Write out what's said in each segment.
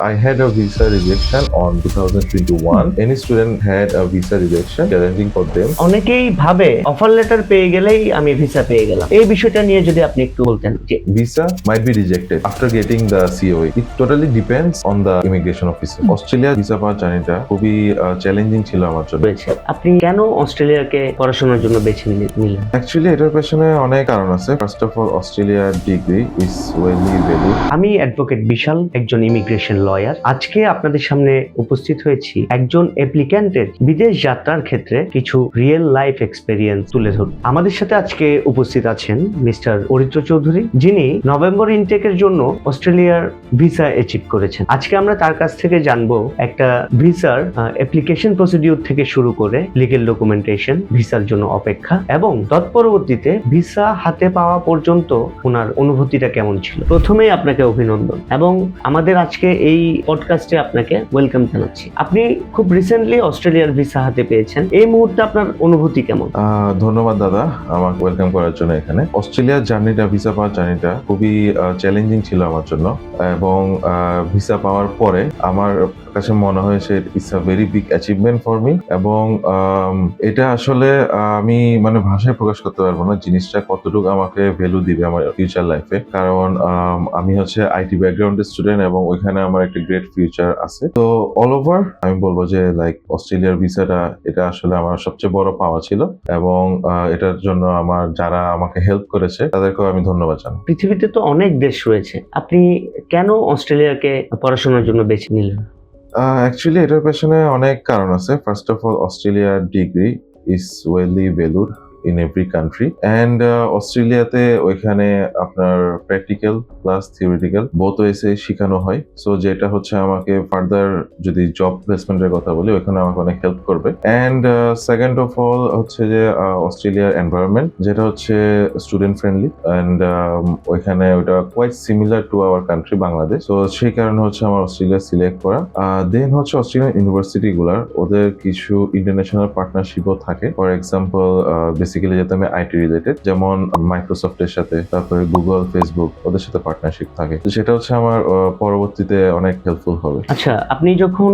I had a visa rejection on 2021. Any student had a visa rejection challenging for them. অনেকেই ভাবে offer letter পেয়ে গেলেই আমি visa পেয়ে গেলাম। এই বিষয়টা নিয়ে যদি আপনি একটু বলতেন যে Visa might be rejected after getting the COA. It totally depends on the immigration officer. Australia visa পাওয়ার জার্নিটা খুবই চ্যালেঞ্জিং ছিল আমার জন্য। হয়েছে, আপনি কেন অস্ট্রেলিয়াকে পড়াশোনার জন্য বেছে নিলেন? অ্যাকচুয়ালি এটার পেছনে অনেক কারণ আছে। ফার্স্ট অফ অল, অস্ট্রেলিয়ার ডিগ্রি ইজ ওয়েলি ভ্যালুড। আমি অ্যাডভোকেট বিশাল, একজন ইমিগ্রেশন লয়ার। আজকে আপনাদের সামনে উপস্থিত হয়েছি একজন অ্যাপ্লিক্যান্টের বিদেশ যাত্রার ক্ষেত্রে কিছু রিয়েল লাইফ এক্সপেরিয়েন্স তুলে ধরুন। আমাদের সাথে আজকে উপস্থিত আছেন মিস্টার অরিত্র চৌধুরী, যিনি নভেম্বর ইনটেকের জন্য অস্ট্রেলিয়ার ভিসা অ্যাচিভ করেছেন। আজকে আমরা তার কাছ থেকে জানবো একটা ভিসার অ্যাপ্লিকেশন প্রসিডিউর থেকে শুরু করে লিগেল ডকুমেন্টেশন, ভিসার জন্য অপেক্ষা এবং তৎপরবর্তীতে ভিসা হাতে পাওয়া পর্যন্ত ওনার অনুভূতিটা কেমন ছিল। প্রথমেই আপনাকে অভিনন্দন এবং আমাদের আজকে এই পডকাস্টে আপনাকে ওয়েলকাম জানাচ্ছি। আপনি খুব রিসেন্টলি অস্ট্রেলিয়ার ভিসা হাতে পেয়েছেন, এই মুহূর্তে আপনার অনুভূতি কেমন? ধন্যবাদ দাদা আমাকে ওয়েলকাম করার জন্য। এখানে অস্ট্রেলিয়ার জার্নিটা, ভিসা পাওয়ার জার্নিটা খুবই চ্যালেঞ্জিং ছিল আমার জন্য এবং ভিসা পাওয়ার পরে আমার কাছে মনে হয়েছে it's a very big achievement for me এবং এটা আসলে আমি ভাষায় প্রকাশ করতে পারবো না জিনিসটা কতটুকু আমাকে ভ্যালু দিবে আমার ফিউচার লাইফে। কারণ আমি হচ্ছে আইটি ব্যাকগ্রাউন্ডের স্টুডেন্ট এবং ওইখানে আমার একটা গ্রেট ফিউচার আছে। তো অল ওভার আমি বলবো যে লাইক অস্ট্রেলিয়ার ভিসাটা এটা আসলে আমার সবচেয়ে বড় পাওয়া ছিল এবং এটার জন্য আমার যারা আমাকে হেল্প করেছে তাদেরকেও আমি ধন্যবাদ জানাই। পৃথিবীতে তো অনেক দেশ রয়েছে, আপনি কেন অস্ট্রেলিয়াকে পড়াশোনার জন্য বেছে নিলেন? অ্যাকচুয়ালি এটার পেছনে অনেক কারণ আছে। ফার্স্ট অফ অল, অস্ট্রেলিয়ার degree is oily valued in every country and অস্ট্রেলিয়াতে ওইখানে আপনার প্র্যাকটিক্যাল প্লাস থিওরিটিক্যাল বোথ ওয়েসে শেখানো হয়। সো যেটা হচ্ছে আমাকে ফার্দার যদি জব প্লেসমেন্টের কথা বলি ওইখানে আমাকে অনেক হেল্প করবে। অ্যান্ড সেকেন্ড অফ অল হচ্ছে যে অস্ট্রেলিয়ার এনভায়রনমেন্ট যেটা হচ্ছে স্টুডেন্ট ফ্রেন্ডলি অ্যান্ড ওইখানে ওইটা quite similar to our country Bangladesh. তো সেই কারণে হচ্ছে আমার অস্ট্রেলিয়া সিলেক্ট করা। দেন হচ্ছে অস্ট্রেলিয়ান ইউনিভার্সিটি গুলার ওদের কিছু ইন্টারন্যাশনাল পার্টনারশিপও থাকে। ফর এক্সাম্পল বেসিক্যালি যেটা আমি আইটি রিলেটেড, যেমন মাইক্রোসফটের সাথে, তারপরে গুগল, ফেসবুক ওদের সাথে পার্টনারশিপ থাকে। তো সেটা হচ্ছে আমার পরবর্তীতে অনেক হেল্পফুল হবে। আচ্ছা, আপনি যখন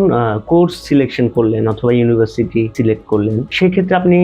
কোর্স সিলেকশন করলেন অথবা ইউনিভার্সিটি সিলেক্ট করলেন, সেক্ষেত্রে আপনি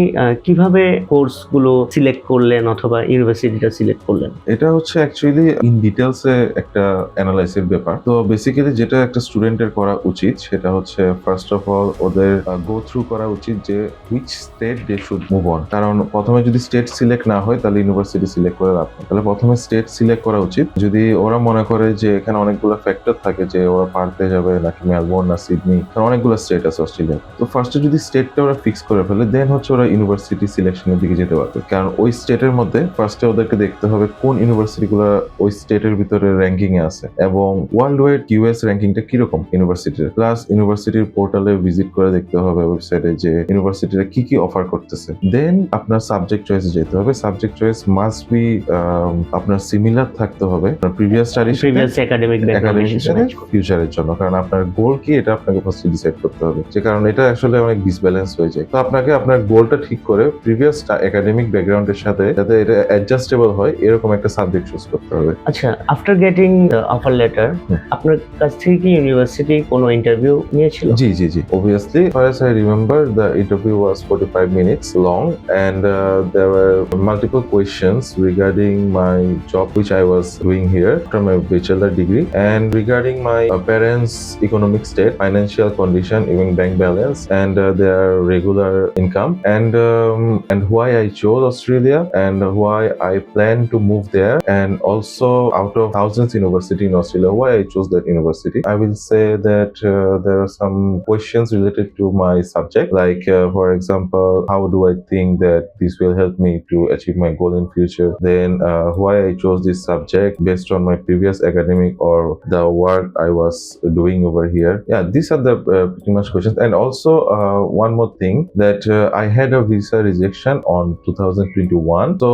কিভাবে কোর্স গুলো সিলেক্ট করলেন অথবা ইউনিভার্সিটিটা সিলেক্ট করলেন? এটা হচ্ছে অ্যাকচুয়ালি ইন ডিটেলসে একটা অ্যানালাইসিসের ব্যাপার। তো বেসিক্যালি যেটা একটা স্টুডেন্টের করা উচিত সেটা হচ্ছে ফার্স্ট অফ অল ওদের গো থ্রু করা উচিত যে which state they should move on. কারণ প্রথমে যদি স্টেট সিলেক্ট না হয় তাহলে ইউনিভার্সিটি সিলেক্ট করে লাভ নেই। তাহলে প্রথমে স্টেট সিলেক্ট করা উচিত। যদি ওরা মনে করে যে এখানে অনেকগুলো ফ্যাক্টর থাকে যে ওরা পার্থে যাবে নাকি মেলবোর্ন না সিডনি, কারণ অনেকগুলো স্টেট আছে অস্ট্রেলিয়া। তো ফার্স্টে যদি স্টেটটা ওরা ফিক্স করে ফেলে দেন হচ্ছে ওরা ইউনিভার্সিটি সিলেকশনের দিকে যেতে পারবে। কারণ ওই স্টেটের মধ্যে ফার্স্টে ওদেরকে দেখতে হবে কোন ইউনিভার্সিটিগুলো ওই স্টেটের ভিতরে র্যাঙ্কিং এ আছে এবং ওয়ার্ল্ড ওয়াইড ইউএস র্যাঙ্কিংটা কিরকম ইউনিভার্সিটির। প্লাস ইউনিভার্সিটির পোর্টালে ভিজিট করে দেখতে হবে ওয়েবসাইটে যে ইউনিভার্সিটিরা কি কি অফার করতেছে। দেন আপনার সাবজেক্ট চয়েসে যেতে হবে। সাবজেক্ট চয়েস মাস্ট বি আপনার সিমিলার থাকতে হবে প্রিভিয়াস স্টাডি, প্রিভিয়াস একাডেমিক ফিউচারের জন্য। কারণ আপনার গোল কি এটা আপনাকে ফার্স্ট ডিসাইড করতে হবে, যে কারণ এটা আসলে অনেক ডিসব্যালেন্স হয়ে যায়। তো আপনাকে আপনার গোলটা ঠিক করে প্রিভিয়াস একাডেমিক ব্যাকগ্রাউন্ডের সাথে যাতে এটা অ্যাডজাস্টেবল হয় এরকম একটা সাবজেক্ট চুজ করতে হবে। আচ্ছা, আফটার গেটিং অফার লেটার আপনার কাছ থেকে কি ইউনিভার্সিটি কোনো ইন্টারভিউ নিয়েছিল? জি জি জি, obviously as I remember the interview was 45 minutes long and there were multiple questions regarding my job which I was doing here after my bachelor degree and regarding my parents economic state, financial condition, even bank balance and their regular income and why I chose Australia and why I plan to move there, and also out of thousands university in Australia why I chose that university. I will say that there are some questions related to my subject, like for example, how do I think that this will help me to achieve my goal in future, then why I chose this subject based on my previous academic or the work I was doing over here. Yeah, these are the pretty much questions. And also one more thing, that I had a visa rejection on 2021. So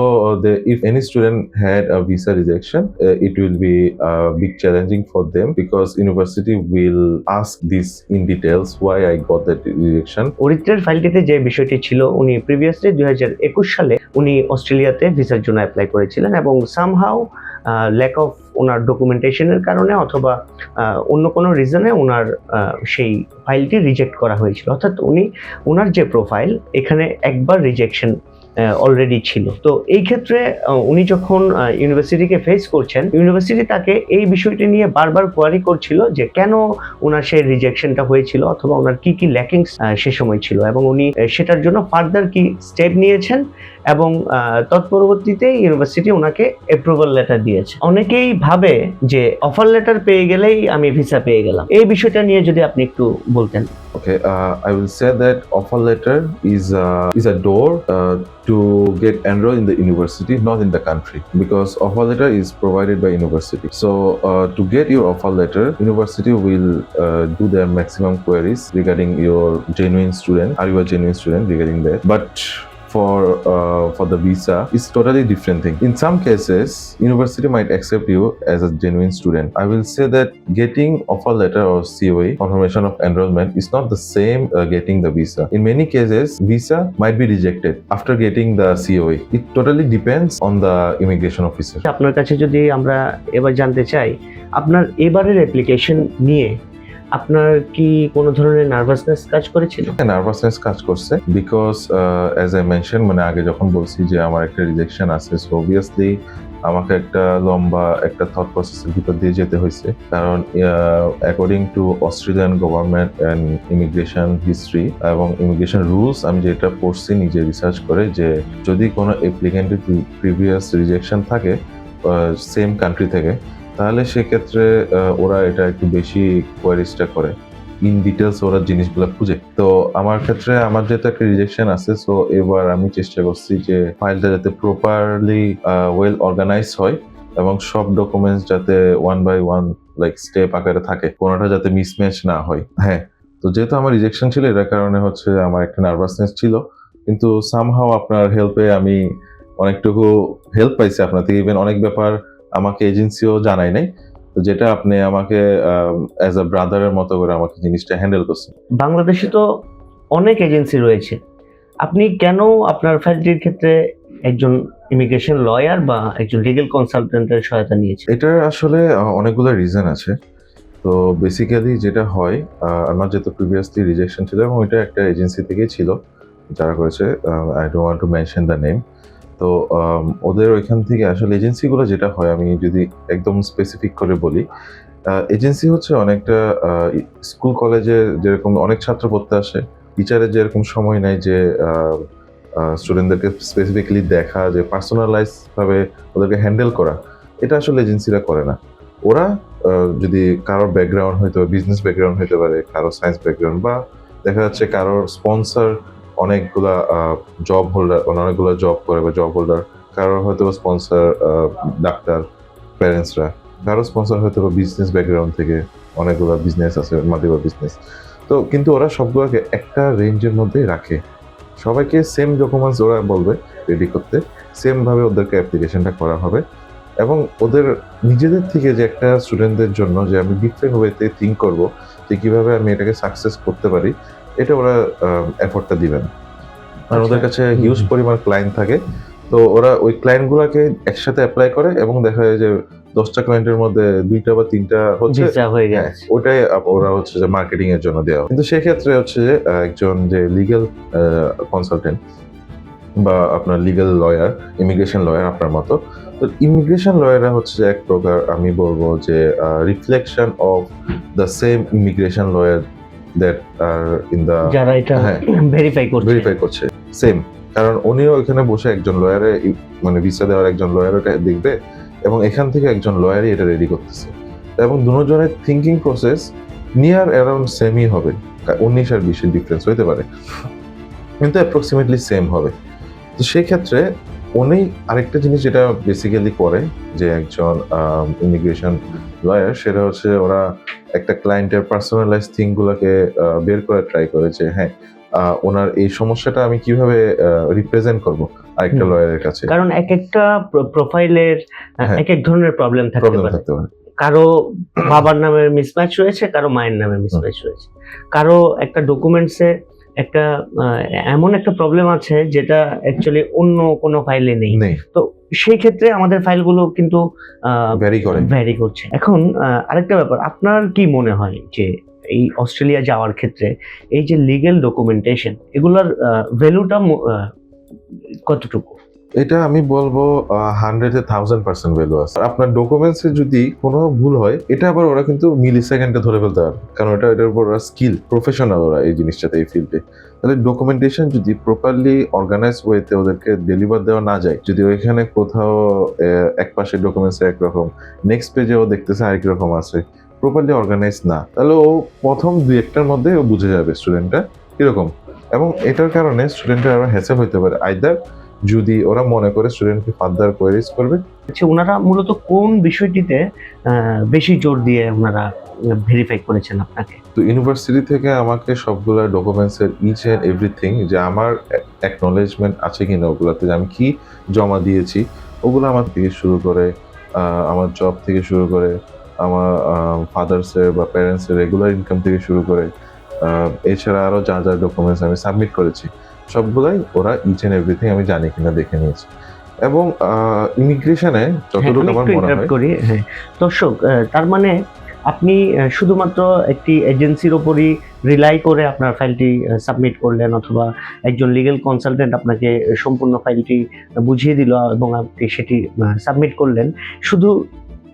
if any student had a visa rejection, it will be big challenging for them because university will ask this in details why I got that rejection. অরিত্রের ফাইলটিতে যে বিষয়টি ছিল, উনি previously 2021 সালে উনি অস্ট্রেলিয়াতে ভিসার জন্য apply করেছিলেন এবং সামহাউ ল্যাক অফ ওনার ডকুমেন্টেশনের কারণে অথবা অন্য কোনো রিজনে ওনার সেই ফাইলটি রিজেক্ট করা হয়েছিল। অর্থাৎ ওনার যে প্রোফাইল এখানে একবার রিজেকশন অলরেডি ছিল। তো এই ক্ষেত্রে উনি যখন ইউনিভার্সিটিকে ফেস করছেন, ইউনিভার্সিটি তাকে এই বিষয়টি নিয়ে বারবার কোয়ারি করছিল যে কেন ওনার সেই রিজেকশনটা হয়েছিল অথবা ওনার কি কি ল্যাকিংস সে সময় ছিল, এবং উনি সেটার জন্য ফার্দার কি স্টেপ নিয়েছেন, এবং তৎপরবর্তীতে ইউনিভার্সিটি ওনাকে অ্যাপ্রুভাল লেটার দিয়েছে। অনেকেই ভাবে যে অফার লেটার পেয়ে গেলেই আমি ভিসা পেয়ে গেলাম, এই বিষয়টা নিয়ে যদি আপনি একটু বলতেন। Okay, I will say that offer letter is a door to get enrolled in the university, not in the country, because offer letter is provided by university. So to get your offer letter, university will do their maximum queries regarding your genuine student. Are you a genuine student regarding that? But for the visa, it's totally different thing. In some cases, university might accept you as a genuine student. I will say that getting offer letter or COA, confirmation of enrollment, is not the same getting the visa. In many cases, visa might be rejected after getting the COA. It totally depends on the immigration officer. আপনার কাছে যদি আমরা এবার জানতে চাই, আপনার এবারের application নিয়ে আপনার কি কোনো ধরনের নার্ভাসনেস কাজ করেছিল? নার্ভাসনেস কাজ করছে, বিকজ অ্যাজ আই মেনশন, মানে আগে যখন বলছি যে আমার একটা রিজেকশন আছে, সো অবভিয়াসলি আমাকে একটা লম্বা একটা থট প্রসেসের ভিতর দিয়ে যেতে হয়েছে। কারণ according to Australian government and immigration history এবং ইমিগ্রেশন রুলস, আমি যেটা পড়ছি নিজে রিসার্চ করে, যে যদি কোনো অ্যাপ্লিকেন্টের প্রিভিয়াস রিজেকশন থাকে সেম কান্ট্রি থেকে, তাহলে সেক্ষেত্রে ওরা এটা একটু বেশি কোয়ারিজটা করে, ইন ডিটেলস ওরা জিনিসগুলো খুঁজে। তো আমার ক্ষেত্রে আমার যেহেতু একটা রিজেকশন আছে, সো এবার আমি চেষ্টা করছি যে ফাইলটা যাতে প্রপারলি ওয়েল অর্গানাইজ হয় এবং সব ডকুমেন্টস যাতে one by one like step আকারে থাকে, কোনোটা যাতে মিসম্যাচ না হয়। হ্যাঁ, তো যেহেতু আমার রিজেকশন ছিল, এটার কারণে হচ্ছে আমার একটা নার্ভাসনেস ছিল, কিন্তু সামহাও আপনার হেল্পে আমি অনেকটুকু হেল্প পাইছি আপনার থেকে। ইভেন অনেক ব্যাপার আমাকে এজেন্সিও জানায় নাই, তো যেটা আপনি আমাকে অ্যাজ আ ব্রাদারের মতো করে আমাকে জিনিসটা হ্যান্ডেল করছেন। বাংলাদেশে তো অনেক এজেন্সি রয়েছে, আপনি কেন আপনার ফাইলটির ক্ষেত্রে একজন ইমিগ্রেশন লয়ার বা একজন লিগ্যাল কনসালটেন্টের সহায়তা নিয়েছেন? এটার আসলে অনেকগুলো রিজন আছে। তো বেসিক্যালি যেটা হয়, আমার যেহেতু প্রিভিয়াসলি রিজেকশন ছিল এবং ওইটা একটা এজেন্সি থেকেই ছিল যারা করেছে, I don't want to mention the name. তো ওদের ওইখান থেকে আসলে এজেন্সিগুলো যেটা হয়, আমি যদি একদম স্পেসিফিক করে বলি, এজেন্সি হচ্ছে অনেকটা স্কুল কলেজে যেরকম অনেক ছাত্র পড়তে আসে, টিচারের যেরকম সময় নেয় যে স্টুডেন্টদেরকে স্পেসিফিকলি দেখা, যে পার্সোনালাইজ ভাবে ওদেরকে হ্যান্ডেল করা, এটা আসলে এজেন্সিরা করে না। ওরা যদি কারোর ব্যাকগ্রাউন্ড হয়তো বিজনেস ব্যাকগ্রাউন্ড হতে পারে, কারো সায়েন্স ব্যাকগ্রাউন্ড, বা দেখা যাচ্ছে কারোর স্পন্সর অনেকগুলা জব হোল্ডার, অনেকগুলো জব করে বা জব হোল্ডার, কারোর হয়তো স্পন্সর ডাক্তার প্যারেন্টসরা, কারো স্পন্সর হয়তো বিজনেস ব্যাকগ্রাউন্ড থেকে অনেকগুলো বিজনেস আছে, মাল্টিপল বিজনেস। তো কিন্তু ওরা সবগুলোকে একটা রেঞ্জের মধ্যেই রাখে, সবাইকে সেম ডকুমেন্টস ওরা বলবে রেডি করতে, সেম ভাবে ওদেরকে অ্যাপ্লিকেশনটা করা হবে, এবং ওদের নিজেদের থেকে যে একটা স্টুডেন্টদের জন্য যে আমি ডিফারেন্ট ওয়েতে থিঙ্ক করবো যে কিভাবে আমি এটাকে সাকসেস করতে পারি, এটা ওরা এফোর্টটা দিবেন। আর ওদের কাছে হিউজ পরিমাণ ক্লায়েন্ট থাকে, তো ওরা ওই ক্লায়েন্টগুলোকে একসাথে অ্যাপ্লাই করে এবং দেখা যায় যে 10টা ক্লায়েন্টের মধ্যে 2টা বা 3টা হচ্ছে, ওটাই ওরা হচ্ছে যে মার্কেটিং এর জন্য দেওয়া। কিন্তু সেক্ষেত্রে হচ্ছে যে একজন যে লিগ্যাল কনসালটেন্ট বা আপনার লিগ্যাল লয়ার, ইমিগ্রেশন লয়ার আপনার মতো, তো ইমিগ্রেশন লয়াররা হচ্ছে এক প্রকার আমি বলবো যে reflection of the same immigration lawyer that are in the, যারা এটা ভেরিফাই করছে সেম। কারণ উনিও এখানে বসে একজন লয়ারে, মানে ভিসা দেওয়ার একজন লয়ার ওটা দেখবে, এবং এখান থেকে একজন লয়ারই এটা রেডি করতেছে, এবং দুজনের থিঙ্কিং প্রসেস নিয়ার অ্যারাউন্ড সেমই হবে, 19 আর 20 ডিফারেন্স হইতে পারে, কিন্তু অ্যাপ্রক্সিমেটলি সেম হবে। তো সেক্ষেত্রে উনি আরেকটা জিনিস যেটা বেসিক্যালি করে যে একজন ইমিগ্রেশন লয়ার, সেটা হচ্ছে ওরা একটা ক্লায়েন্টের পার্সোনালাইজ থিংগুলোকে বের করে ট্রাই করে যে হ্যাঁ, ওনার এই সমস্যাটা আমি কিভাবে রিপ্রেজেন্ট করব আরেকটা লয়ারের কাছে। কারণ এক একটা প্রোফাইলের এক এক ধরনের প্রবলেম থাকতে পারে। কারো বাবার নামের মিসম্যাচ রয়েছে, কারো মায়ের নামে মিসম্যাচ রয়েছে, কারো একটা ডকুমেন্টসে একটা এমন একটা প্রবলেম আছে যেটা অ্যাকচুয়ালি অন্য কোনো ফাইলে নেই। নেই, তো সেই ক্ষেত্রে আমাদের ফাইলগুলো কিন্তু ভ্যারি করে। ভ্যারি করছে। এখন আরেকটা ব্যাপার, আপনার কি মনে হয় যে এই অস্ট্রেলিয়া যাওয়ার ক্ষেত্রে এই যে লিগ্যাল ডকুমেন্টেশন এগুলার ভ্যালুটা কতটুকু? এটা আমি বলবো 100-1000% ভ্যালু আছে। আপনার ডকুমেন্টসে যদি কোনো ভুল হয়, এটা আবার ওরা কিন্তু মিলি সেকেন্ডে ধরে ফেলতে পারে, কারণ এটার উপর ওরা স্কিল প্রফেশনাল, ওরা এই জিনিসটাতে, এই ফিল্ডে। তাহলে ডকুমেন্টেশন যদি প্রপারলি অর্গানাইজ ওয়েতে ওদেরকে ডেলিভার দেওয়া না যায়, যদি ওইখানে কোথাও এক পাশে ডকুমেন্টস একরকম, নেক্সট পেজেও দেখতেছে আরেক রকম আছে, প্রপারলি অর্গানাইজ না, তাহলে ও প্রথম 2-1টার মধ্যে ও বুঝে যাবে স্টুডেন্টটা কিরকম। এবং এটার কারণে স্টুডেন্টের আরো হ্যাসেল হইতে পারে, আইদার যদি ওরা মনে করে স্টুডেন্টকে ফার্দার কোয়েরিজ করবে। আচ্ছা, ওনারা মূলত কোন বিষয়টিতে বেশি জোর দিয়ে ওনারা ভেরিফাই করেছেন আপনাকে? তো ইউনিভার্সিটি থেকে আমাকে সবগুলা ডকুমেন্টসের ইচ অ্যান্ড এভরিথিং, যে আমার অ্যাকনলেজমেন্ট আছে কিনা ওগুলাতে, যে আমি কি জমা দিয়েছি, ওগুলো আমার থেকে শুরু করে আমার জব থেকে শুরু করে আমার ফাদার্সের বা প্যারেন্টসের রেগুলার ইনকাম থেকে শুরু করে এছাড়া আরও যা যা ডকুমেন্টস আমি সাবমিট করেছি, সবগুলাই ওরা ইচ অ্যান্ড এভরিথিং আমি জানি কিনা দেখে নিয়েছি। এবং ইমিগ্রেশনে যতটুকু আমার মনে হয়, করি, হ্যাঁ দর্শক, তার মানে আপনি শুধুমাত্র একটি এজেন্সির ওপরই রিলাই করে আপনার ফাইলটি সাবমিট করলেন, অথবা একজন লিগ্যাল কনসালটেন্ট আপনাকে সম্পূর্ণ ফাইলটি বুঝিয়ে দিল এবং আপনি সেটি সাবমিট করলেন, শুধু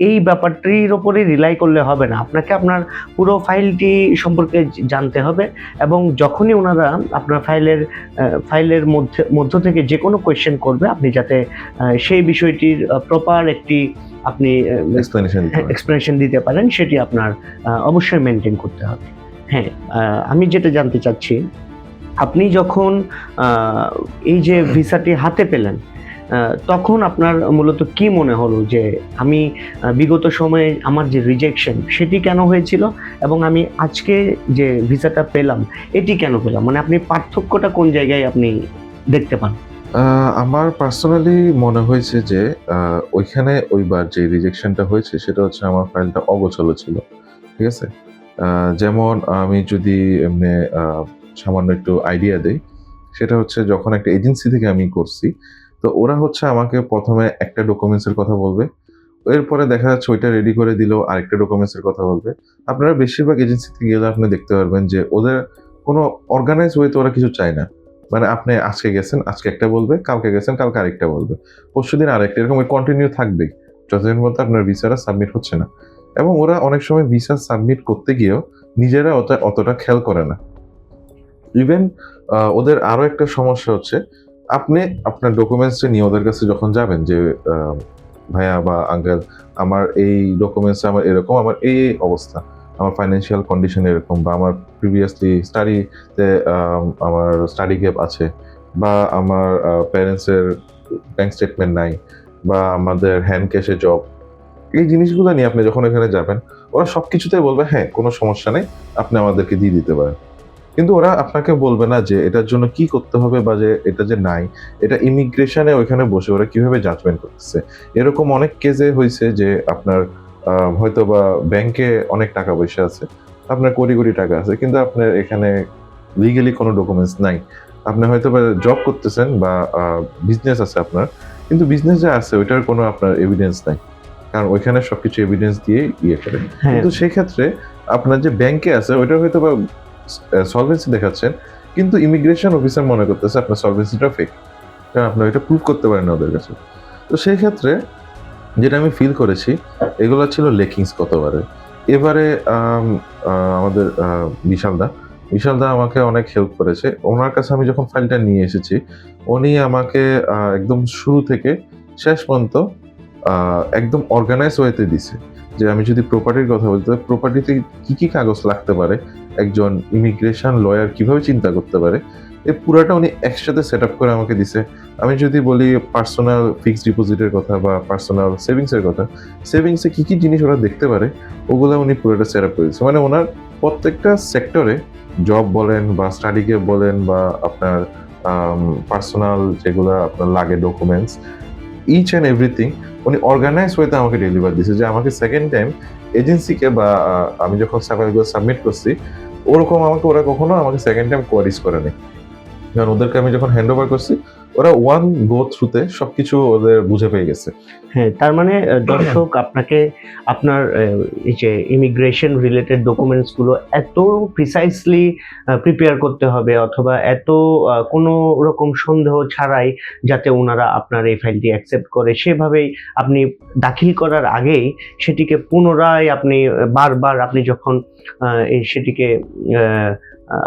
এই ব্যাপারটির ওপরে রিলাই করলে হবে না, আপনাকে আপনার পুরো ফাইলটি সম্পর্কে জানতে হবে। এবং যখনই ওনারা আপনার ফাইলের মধ্য থেকে যে কোনো কোয়েশ্চেন করবে, আপনি যাতে সেই বিষয়টির প্রপার একটি আপনি এক্সপ্লেনেশন দিতে পারেন, সেটি আপনার অবশ্যই মেনটেন করতে হবে। হ্যাঁ, আমি যেটা জানতে চাচ্ছি, আপনি যখন এই যে ভিসাটি হাতে পেলেন, তখন আপনার মূলত কি মনে হলো যে আমি বিগত সময়ে আমার যে রিজেকশন সেটি কেন হয়েছিল, এবং আমি আজকে যে ভিসাটা পেলাম এটি কেন পেলাম? মানে আপনি পার্থক্যটা কোন জায়গায় আপনি দেখতে পান? আমার পার্সোনালি মনে হয়েছে যে ওইখানে ওইবার যে রিজেকশনটা হয়েছে সেটা হচ্ছে আমার ফাইলটা অগোছালো ছিল। ঠিক আছে? যেমন আমি যদি এমনি সামান্য একটু আইডিয়া দেই, সেটা হচ্ছে যখন একটা এজেন্সি থেকে আমি করছি, তো ওরা হচ্ছে আমাকে প্রথমে একটা ডকুমেন্টসের কথা বলবে, এরপরে দেখা যাচ্ছে ওইটা রেডি করে দিল, আরেকটা ডকুমেন্টসের কথা বলবে। আপনারা বেশিরভাগ এজেন্সিতে গেলে আপনি দেখতে পারবেন যে ওদের কোনো অর্গানাইজ ওয়েতে ওরা কিছু চায় না। মানে আপনি আজকে গেছেন, আজকে একটা বলবে, কালকে গেছেন, কালকে আরেকটা বলবে, পরশুদিন আরেকটা, এরকম কন্টিনিউ থাকবেই যতদিন মধ্যে আপনার ভিসাটা সাবমিট হচ্ছে না। এবং ওরা অনেক সময় ভিসা সাবমিট করতে গিয়েও নিজেরা অতটা খেয়াল করে না। ইভেন ওদের আরো একটা সমস্যা হচ্ছে, আপনি আপনার ডকুমেন্টসটা নিয়ে ওদের কাছে যখন যাবেন যে ভাইয়া বা আঙ্কেল, আমার এই ডকুমেন্টসে আমার এরকম, আমার এই অবস্থা, আমার ফাইন্যান্সিয়াল কন্ডিশন এরকম, বা আমার প্রিভিয়াসলি স্টাডিতে আমার স্টাডি গ্যাপ আছে, বা আমার প্যারেন্টসের ব্যাংক স্টেটমেন্ট নাই, বা আমাদের হ্যান্ড ক্যাশে জব, এই জিনিসগুলো নিয়ে আপনি যখন এখানে যাবেন, ওরা সবকিছুতেই বলবে হ্যাঁ কোনো সমস্যা নেই, আপনি আমাদেরকে দিয়ে দিতে পারেন। কিন্তু ওরা আপনাকে বলবে না যে এটার জন্য কি করতে হবে, বা যে এটা যে নাই, এটা ইমিগ্রেশনে ওইখানে বসে ওরা কিভাবে জাজমেন্ট করতেছে। এরকম অনেক কেসে হয়েছে যে আপনার হয়তো বা ব্যাংকে অনেক টাকা পয়সা আছে, আপনার কোটি কোটি টাকা আছে, কিন্তু আপনার এখানে লিগেলি কোনো ডকুমেন্টস নাই। আপনি হয়তো বা জব করতেছেন বা বিজনেস আছে আপনার, কিন্তু বিজনেস যে আছে ওইটার কোনো আপনার এভিডেন্স নাই, কারণ ওইখানে সবকিছু এভিডেন্স দিয়ে ইয়ে করে। কিন্তু সেক্ষেত্রে আপনার যে ব্যাংকে আছে ওইটার হয়তো বা সলভেন্সি দেখাচ্ছেন, কিন্তু ইমিগ্রেশন অফিসার মনে করতেছে আপনার সলভেন্সিটা ফেক, কারণ আপনার এটা প্রুভ করতে পারেন না ওদের কাছে। তো সেই ক্ষেত্রে যেটা আমি ফিল করেছি, এগুলো ছিল লেকিংস কতবারে। এবারে আমাদের বিশালদা আমাকে অনেক হেল্প করেছে। ওনার কাছে আমি যখন ফাইলটা নিয়ে এসেছি, উনি আমাকে একদম শুরু থেকে শেষ পর্যন্ত একদম অর্গানাইজ ওয়েতে দিছে, যে আমি যদি প্রপার্টির কথা বলতে, প্রপার্টিতে কি কি কাগজ লাগতে পারে, একজন ইমিগ্রেশন লয়ার কিভাবে চিন্তা করতে পারে, এই পুরাটা উনি একসাথে সেট আপ করে আমাকে দিছে। আমি যদি বলি পার্সোনাল ফিক্সড ডিপোজিটের কথা বা পার্সোনাল সেভিংসের কথা, সেভিংসে কি কি জিনিস ওরা দেখতে পারে, ওগুলো উনি পুরোটা সেট আপ করে দিচ্ছে। মানে ওনার প্রত্যেকটা সেক্টরে, জব বলেন বা স্টাডি গ্যাপ বলেন বা আপনার পার্সোনাল যেগুলো আপনার লাগে ডকুমেন্টস, ইচ অ্যান্ড এভরিথিং উনি অর্গানাইজ ওয়েতে আমাকে ডেলিভার দিয়েছে, যে আমাকে সেকেন্ড টাইম এজেন্সিকে বা আমি যখন সার্ভাইগুলো সাবমিট করছি ওরকম আমাকে ওরা কখনো আমাকে সেকেন্ড টাইম কোয়ারিজ করে নাই, কারণ ওদেরকে আমি যখন হ্যান্ড ওভার করছি ওরা ওয়ান গো থ্রুতে সবকিছু ওদের বুঝে পেয়ে গেছে। হ্যাঁ, তার মানে দর্শক আপনাকে আপনার এই যে ইমিগ্রেশন রিলেটেড ডকুমেন্টস গুলো এত প্রিসাইসলি প্রিপেয়ার করতে হবে, অথবা এত কোনো রকম সন্দেহ ছাড়াই যাতে ওনারা আপনার এই ফাইলটি অ্যাকসেপ্ট করে, সেভাবেই আপনি দাখিল করার আগেই সেটিকে পুনরায় আপনি বারবার আপনি যখন সেটিকে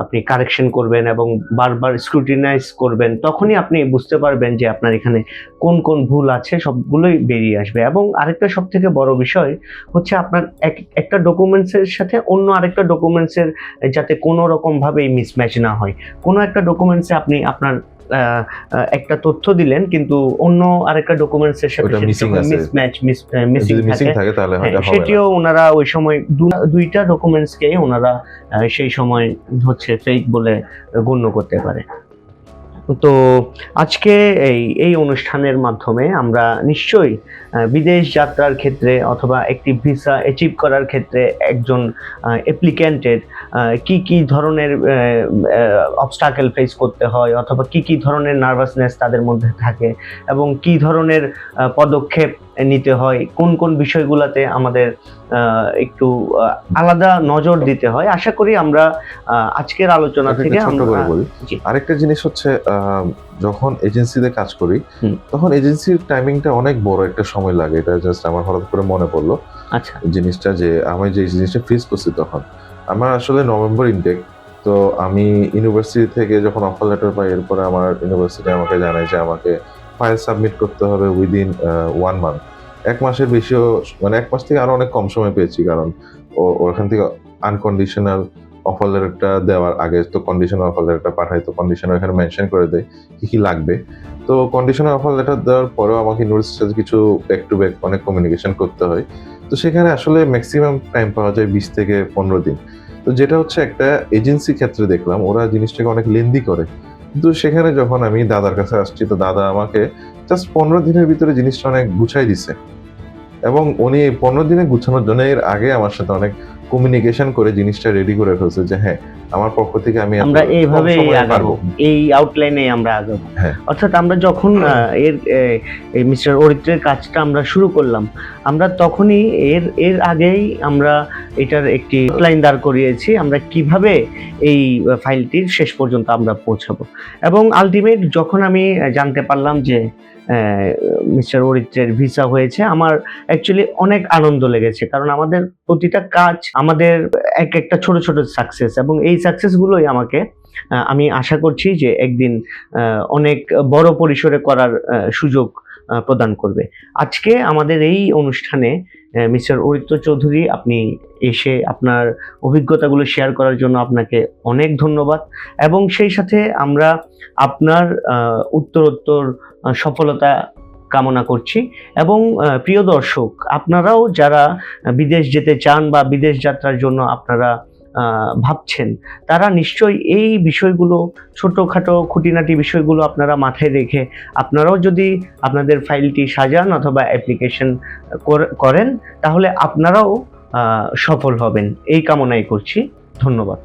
আপনি কারেকশন করবেন এবং বারবার স্ক্রুটিনাইজ করবেন, তখনই আপনি বুঝতে পারবেন যে আপনার এখানে কোন কোন ভুল আছে, সবগুলোই বেরিয়ে আসবে। এবং আরেকটা সব থেকে বড় বিষয় হচ্ছে আপনার একটা ডকুমেন্টসের সাথে অন্য আরেকটা ডকুমেন্টসের যাতে কোনো রকম ভাবেই মিসম্যাচ না হয়। কোনো একটা ডকুমেন্টসে আপনি আপনার একটা তথ্য দিলেন, কিন্তু অন্য আরেকটা ডকুমেন্টসের সাথে মিসিং থাকে, তাহলে সেটিও ওনারা ওই সময় দুইটা ডকুমেন্টসকে ওনারা সেই সময় হচ্ছে ফেক বলে গণ্য করতে পারে। তো আজকে এই অনুষ্ঠানের মাধ্যমে আমরা নিশ্চয়ই বিদেশ যাত্রার ক্ষেত্রে অথবা একটি ভিসা অ্যাচিভ করার ক্ষেত্রে একজন অ্যাপ্লিক্যান্টের কি কি ধরনের অবস্টাকেল ফেস করতে হয়, অথবা কি কি ধরনের নার্ভাসনেস তাদের মধ্যে থাকে, এবং কি ধরনের পদক্ষেপ নিতে হয়, কোন কোন বিষয়গুলোতে আমাদের একটু আলাদা নজর দিতে হয়। আশা করি আমরা আজকের আলোচনা থেকে আরেকটা জিনিস হচ্ছে, যখন এজেন্সিতে কাজ করি তখন এজেন্সির টাইমিংটা অনেক বড় একটা সময় লাগে। এটা জাস্ট আমার হঠাৎ করে মনে পড়লো আচ্ছা জিনিসটা, যে আমি যে জিনিসটা ফেস করছি তখন আমার আসলে নভেম্বর ইনটেক। তো আমি ইউনিভার্সিটি থেকে যখন অফার লেটার পাই, এরপরে আমার ইউনিভার্সিটি আমাকে জানায় যে আমাকে ফাইল সাবমিট করতে হবে উইদিন 1 মান্থ। 1 মাসের বেশিও, মানে 1 মাস থেকে আরো অনেক কম সময় পেয়েছি, কারণ ওখান থেকে আনকন্ডিশনাল অফার লেটারটা দেওয়ার আগে তো কন্ডিশনাল অফার লেটারটা পাঠাই, তো কন্ডিশনাল এখানে মেনশন করে দেয় কি কি লাগবে। তো কন্ডিশনাল অফার লেটার দেওয়ার পরেও আমাকে ইউনিভার্সিটির সাথে কিছু ব্যাক টু ব্যাক অনেক কমিউনিকেশন করতে হয়। তো সেখানে আসলে ম্যাক্সিমাম টাইম পাওয়া যায় 20 থেকে 15 দিন। তো যেটা হচ্ছে একটা এজেন্সি ক্ষেত্রে দেখলাম ওরা জিনিসটাকে অনেক লেন্দি করে, কিন্তু সেখানে যখন আমি দাদার কাছে আসছি, তো দাদা আমাকে জাস্ট 15 দিনের ভিতরে জিনিসটা অনেক গুছাই দিছে। এবং উনি 15 দিনে গুছানোর জন্য এর আগে আমার সাথে অনেক কমিউনিকেশন করে জিনিসটা রেডি করে ফেলছে যে হ্যাঁ আমার পক্ষ থেকে আমরা এইভাবেই আগাবো, এই আউটলাইনে আমরা আগাবো। অর্থাৎ আমরা যখন এই মিস্টার অরিত্রের কাজটা আমরা শুরু করলাম, আমরা তখনই এর আগেই আমরা এটার একটি আউটলাইন দাঁড় করিয়েছি, আমরা কিভাবে এই ফাইলটির শেষ পর্যন্ত আমরা পৌঁছাবো। এবং আলটিমেট যখন আমি জানতে পারলাম যে মিস্টার অরিত্রের ভিসা হয়েছে, আমার অ্যাকচুয়ালি অনেক আনন্দ লেগেছে, কারণ আমাদের প্রতিটা কাজ আমাদের একটা ছোট ছোট সাকসেস, এবং এই সাকসেসগুলোই আমাকে আমি আশা করছি যে একদিন অনেক বড় পরিসরে করার সুযোগ প্রদান করবে। আজকে আমাদের এই অনুষ্ঠানে মিস্টার অরিত্র চৌধুরী, আপনি এসে আপনার অভিজ্ঞতাগুলো শেয়ার করার জন্য আপনাকে অনেক ধন্যবাদ, এবং সেই সাথে আমরা আপনার উত্তরোত্তর সফলতা কামনা করছি। এবং প্রিয় দর্শক, আপনারাও যারা বিদেশ যেতে চান বা বিদেশ যাত্রার জন্য আপনারা ভাবছেন, তারা নিশ্চয়ই এই বিষয়গুলো, ছোটোখাটো খুঁটিনাটি বিষয়গুলো আপনারা মাথায় রেখে আপনারাও যদি আপনাদের ফাইলটি সাজান অথবা অ্যাপ্লিকেশন করেন, তাহলে আপনারাও সফল হবেন, এই কামনাই করছি। ধন্যবাদ।